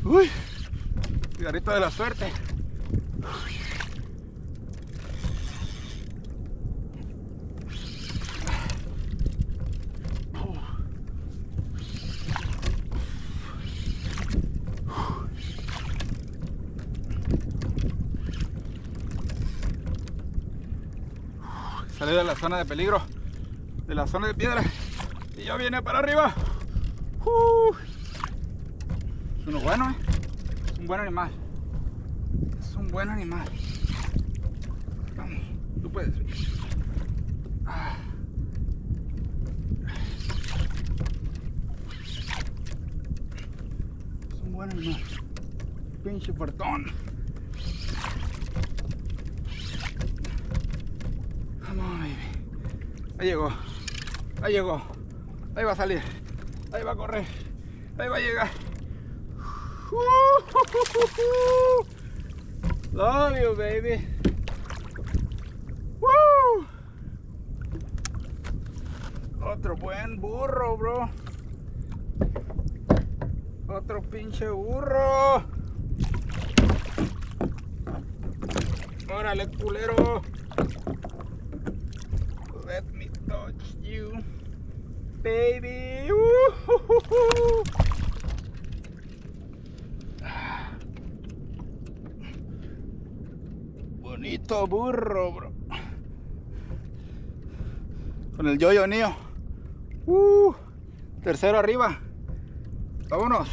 Uy, cigarrito de la suerte. Salí de la zona de peligro, de la zona de piedra, y ya viene para arriba. Es uno bueno, es un buen animal. Es un buen animal. Vamos, tú puedes. Es un buen animal. Pinche puertón. Vamos, baby. Ahí llegó. Ahí llegó. Ahí va a salir. Ahí va a correr. Ahí va a llegar. Love you, baby. Woo. Otro buen burro, bro. Otro pinche burro. Órale, culero. Let me touch you, baby. Bonito burro, bro. Con el yoyo mío. Tercero arriba. Vámonos.